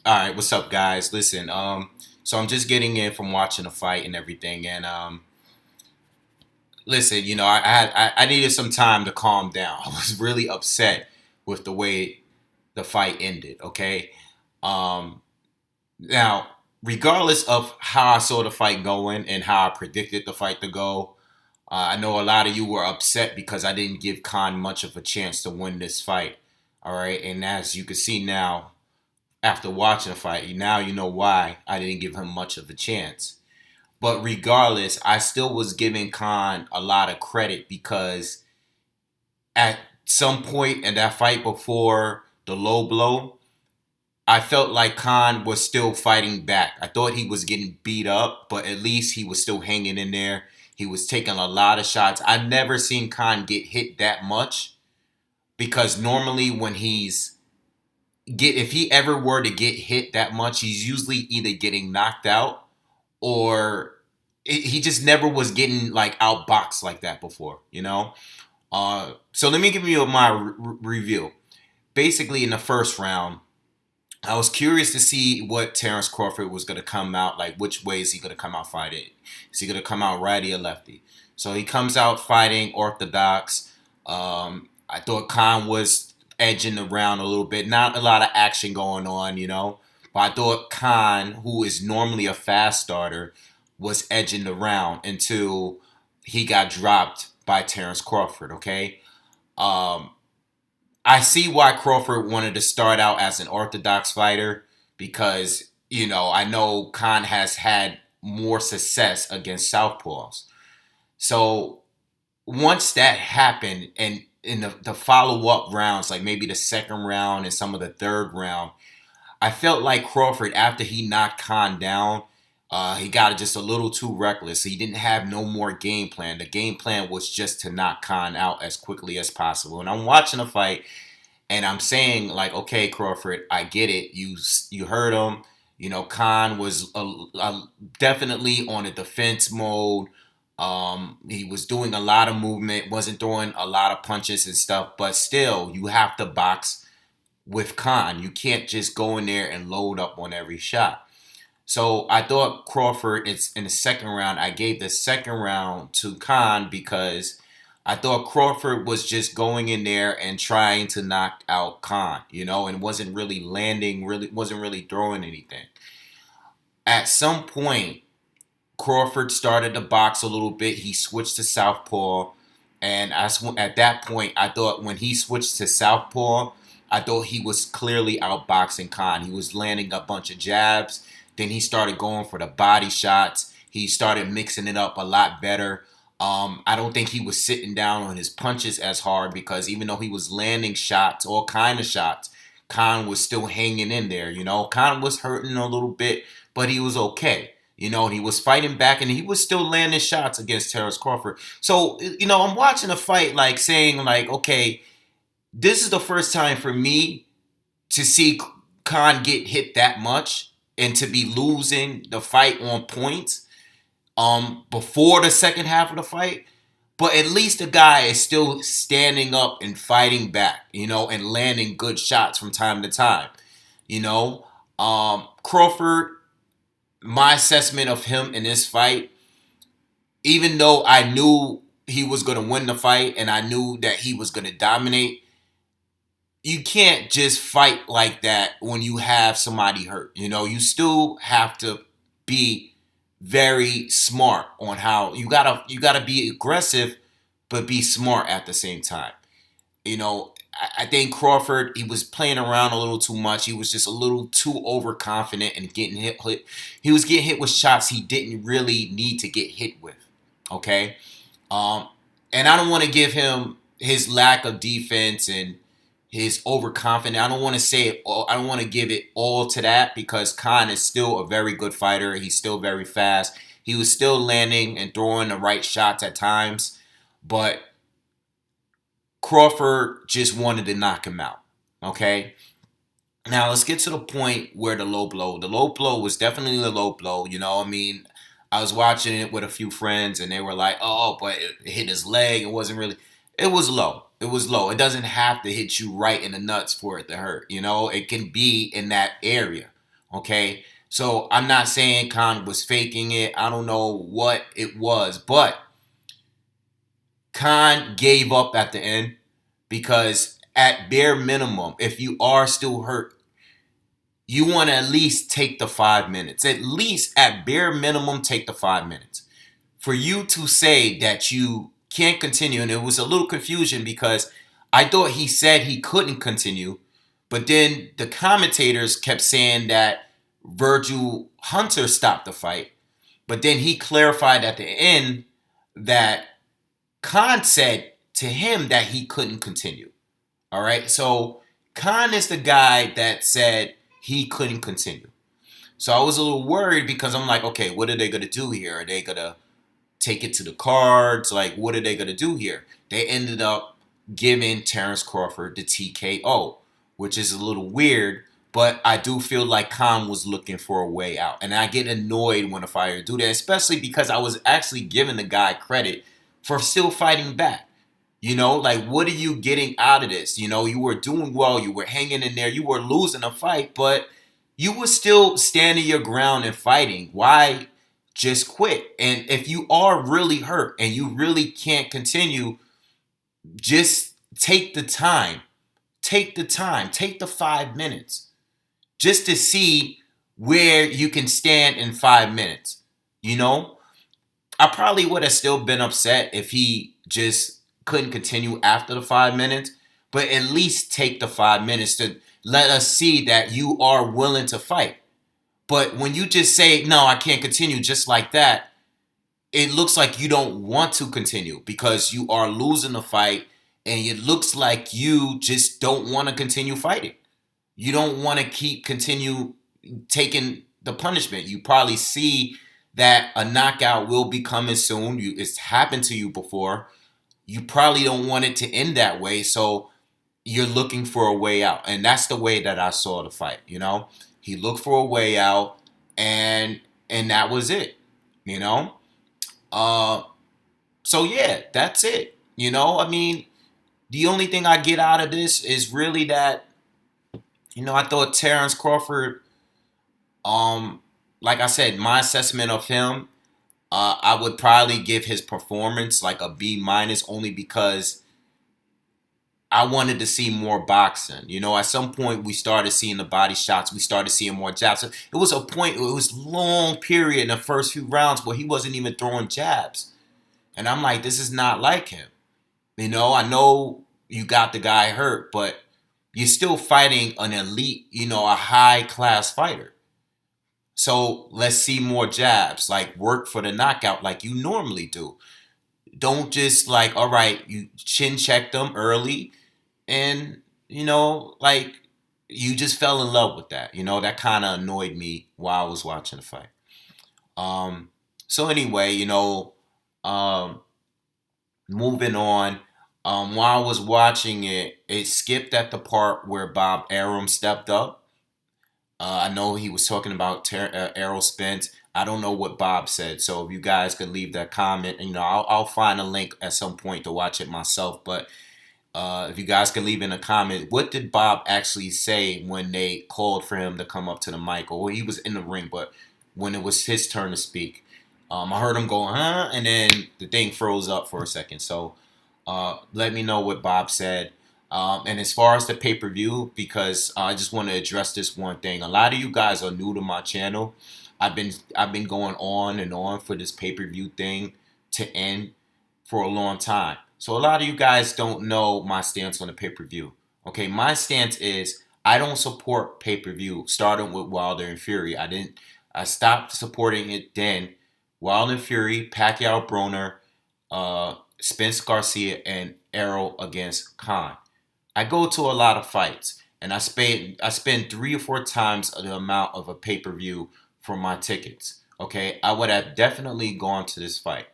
All right, what's up, guys? Listen, so I'm just getting in from watching the fight and everything, and listen, I needed some time to calm down. I was really upset with the way the fight ended. Okay, um, now regardless of how I saw the fight going and how I predicted the fight to go, I know a lot of you were upset because I didn't give Khan much of a chance to win this fight. All right, and as you can see now, after watching the fight, now you know why I didn't give him much of a chance. But regardless, I still was giving Khan a lot of credit because at some point in that fight before the low blow, I felt like Khan was still fighting back. I thought he was getting beat up, but at least he was still hanging in there. He was taking a lot of shots. I've never seen Khan get hit that much because normally when if he ever were to get hit that much, he's usually either getting knocked out or he just never was getting like outboxed like that before, you know? So let me give you my review. Basically, in the first round, I was curious to see what Terence Crawford was going to come out, like which way is he going to come out fighting? Is he going to come out righty or lefty? So he comes out fighting orthodox. I thought Khan was edging around a little bit. Not a lot of action going on, you know. But I thought Khan, who is normally a fast starter, was edging around until he got dropped by Terence Crawford, okay? Um, I see why Crawford wanted to start out as an orthodox fighter because, I know Khan has had more success against southpaws. So once that happened and in the follow-up rounds, like maybe the second round and some of the third round, I felt like Crawford, after he knocked Khan down, he got just a little too reckless. He didn't have no more game plan. The game plan was just to knock Khan out as quickly as possible. And I'm watching the fight, and I'm saying like, okay, Crawford, I get it. You heard him. Khan was definitely on a defense mode. He was doing a lot of movement, wasn't throwing a lot of punches and stuff. But still, you have to box with Khan. You can't just go in there and load up on every shot. So I thought Crawford, it's in the second round. I gave the second round to Khan because I thought Crawford was just going in there and trying to knock out Khan, and wasn't really landing, really wasn't really throwing anything. At some point, Crawford started to box a little bit. He switched to southpaw, and at that point, I thought when he switched to southpaw, I thought he was clearly outboxing Khan. He was landing a bunch of jabs. Then he started going for the body shots. He started mixing it up a lot better. I don't think he was sitting down on his punches as hard because even though he was landing shots, all kind of shots, Khan was still hanging in there. Khan was hurting a little bit, but he was okay. He was fighting back and he was still landing shots against Terence Crawford. So, I'm watching a fight like saying like, okay, this is the first time for me to see Khan get hit that much and to be losing the fight on points before the second half of the fight. But at least the guy is still standing up and fighting back, and landing good shots from time to time. Crawford, my assessment of him in this fight, even though I knew he was going to win the fight and I knew that he was going to dominate, you can't just fight like that when you have somebody hurt. You still have to be very smart on how you gotta be aggressive, but be smart at the same time. I think Crawford, he was playing around a little too much. He was just a little too overconfident and getting hit. He was getting hit with shots he didn't really need to get hit with. Okay, um, and I don't want to give him his lack of defense and his overconfident. I don't want to say it all. I don't want to give it all to that because Khan is still a very good fighter. He's still very fast. He was still landing and throwing the right shots at times, but Crawford just wanted to knock him out. Okay. Now let's get to the point where the low blow. The low blow was definitely the low blow. I was watching it with a few friends and they were like, "Oh, but it hit his leg. It wasn't really." It was low. It was low. It doesn't have to hit you right in the nuts for it to hurt. It can be in that area. Okay, so I'm not saying Khan was faking it. I don't know what it was, but Khan gave up at the end because at bare minimum, if you are still hurt, you want to at least take the 5 minutes. At least at bare minimum, take the 5 minutes. For you to say that you can't continue, and it was a little confusion because I thought he said he couldn't continue, but then the commentators kept saying that Virgil Hunter stopped the fight. But then he clarified at the end that Khan said to him that he couldn't continue. All right. So Khan is the guy that said he couldn't continue. So I was a little worried because I'm like, okay, what are they going to do here? Are they going to take it to the cards? Like, what are they going to do here? They ended up giving Terence Crawford the TKO, which is a little weird, but I do feel like Khan was looking for a way out. And I get annoyed when a fighter do that, especially because I was actually giving the guy credit for still fighting back. You know, like, what are you getting out of this? You know, you were doing well, you were hanging in there, you were losing a fight, but you were still standing your ground and fighting. Why just quit? And if you are really hurt and you really can't continue, just take the time. Take the time. Take the 5 minutes just to see where you can stand in 5 minutes. You know, I probably would have still been upset if he just couldn't continue after the 5 minutes, but at least take the 5 minutes to let us see that you are willing to fight. But when you just say, no, I can't continue just like that, it looks like you don't want to continue because you are losing the fight and it looks like you just don't want to continue fighting. You don't want to continue taking the punishment. You probably see that a knockout will be coming soon. It's happened to you before. You probably don't want it to end that way, so you're looking for a way out. And that's the way that I saw the fight, you know? He looked for a way out, and that was it, you know? Uh, so yeah, that's it. You know, I mean, the only thing I get out of this is really that, you know, I thought Terence Crawford, um, like I said, my assessment of him, I would probably give his performance like a B minus only because I wanted to see more boxing. You know, at some point we started seeing the body shots. We started seeing more jabs. It was a point, it was long period in the first few rounds where he wasn't even throwing jabs. And I'm like, this is not like him. You know, I know you got the guy hurt, but you're still fighting an elite, you know, a high class fighter. So let's see more jabs, like work for the knockout like you normally do. Don't just like, all right, you chin check them early and, you know, like you just fell in love with that. You know, that kind of annoyed me while I was watching the fight. Um, so anyway, you know, um, moving on. While I was watching it, it skipped at the part where Bob Arum stepped up. I know he was talking about Errol Spence. I don't know what Bob said, so if you guys could leave that comment, you know, I'll find a link at some point to watch it myself. But if you guys can leave in a comment, what did Bob actually say when they called for him to come up to the mic? Or he was in the ring, but when it was his turn to speak, I heard him go, huh? And then the thing froze up for a second. So let me know what Bob said. And as far as the pay-per-view, because I just want to address this one thing. A lot of you guys are new to my channel. I've been going on and on for this pay-per-view thing to end for a long time. So a lot of you guys don't know my stance on the pay-per-view. Okay, my stance is I don't support pay-per-view, starting with Wilder and Fury. I stopped supporting it then. Wilder and Fury, Pacquiao Broner, Spence Garcia, and Errol against Khan. I go to a lot of fights, and I spend 3 or 4 times the amount of a pay-per-view for my tickets. Okay, I would have definitely gone to this fight.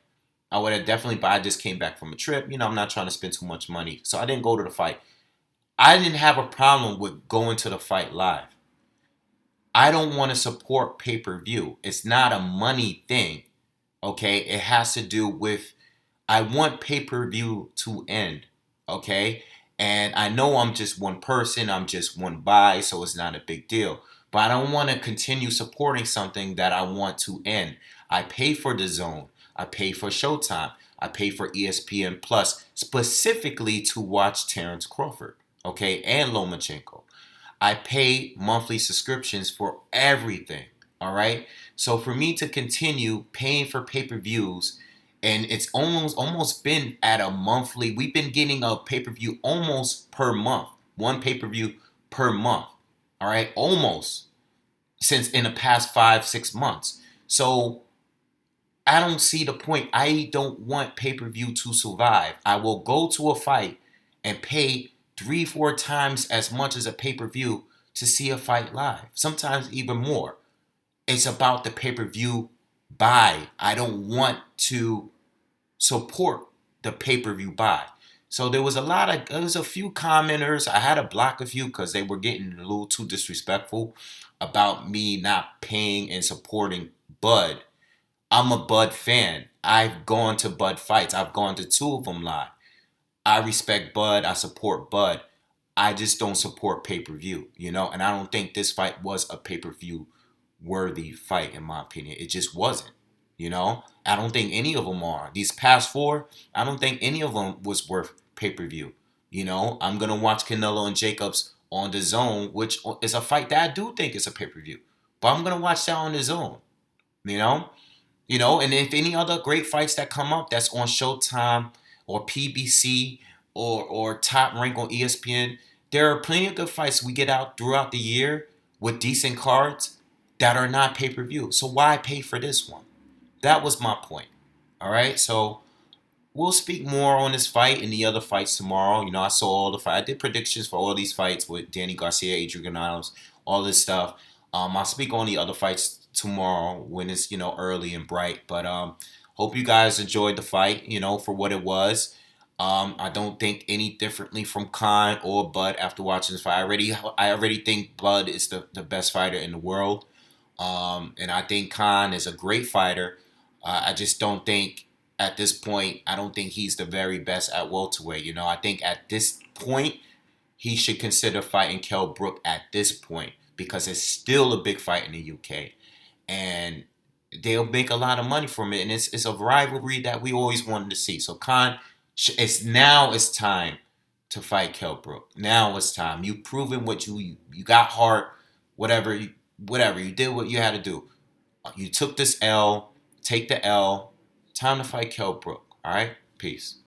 I would have definitely, but I just came back from a trip. You know, I'm not trying to spend too much money, so I didn't go to the fight. I didn't have a problem with going to the fight live. I don't want to support pay-per-view. It's not a money thing. Okay, it has to do with I want pay-per-view to end. Okay, and I know I'm just one person. I'm just one buy, so it's not a big deal. but I don't want to continue supporting something that I want to end. I pay for the Zone. I pay for Showtime. I pay for ESPN Plus specifically to watch Terence Crawford, okay, and Lomachenko. I pay monthly subscriptions for everything. All right. So for me to continue paying for pay-per-views, and it's almost been at a monthly. We've been getting a pay-per-view almost per month, one pay-per-view per month. All right, almost since in the past 5 6 months. So I don't see the point. I don't want pay-per-view to survive. I will go to a fight and pay 3 4 times as much as a pay-per-view to see a fight live. Sometimes even more. It's about the pay-per-view buy. I don't want to support the pay-per-view buy. So there was a few commenters. I had to block a few because they were getting a little too disrespectful about me not paying and supporting Bud. I'm a Bud fan. I've gone to Bud fights. I've gone to two of them live. I respect Bud. I support Bud. I just don't support pay-per-view, and I don't think this fight was a pay-per-view worthy fight in my opinion. It just wasn't, I don't think any of them are. These past four, I don't think any of them was worth pay-per-view. I'm going to watch Canelo and Jacobs on the Zone, which is a fight that I do think is a pay-per-view. But I'm going to watch that on the Zone, you know? And if any other great fights that come up that's on Showtime or PBC or Top Rank on ESPN, there are plenty of good fights we get out throughout the year with decent cards that are not pay-per-view. So why pay for this one? That was my point. All right, so we'll speak more on this fight and the other fights tomorrow. I saw all the fight. I did predictions for all these fights with Danny Garcia, Adrian Granados, all this stuff. I'll speak on the other fights tomorrow when it's early and bright. But hope you guys enjoyed the fight. For what it was. I don't think any differently from Khan or Bud after watching this fight. I already think Bud is the best fighter in the world. And I think Khan is a great fighter. I just don't think at this point, I don't think he's the very best at welterweight. I think at this point, he should consider fighting Kell Brook at this point because it's still a big fight in the UK. And they'll make a lot of money from it. And it's a rivalry that we always wanted to see. So Khan, it's time to fight Kell Brook. Now it's time. You've proven what you got heart, whatever. You did what you had to do. You took this L. Take the L. Time to fight Kell Brook. All right? Peace.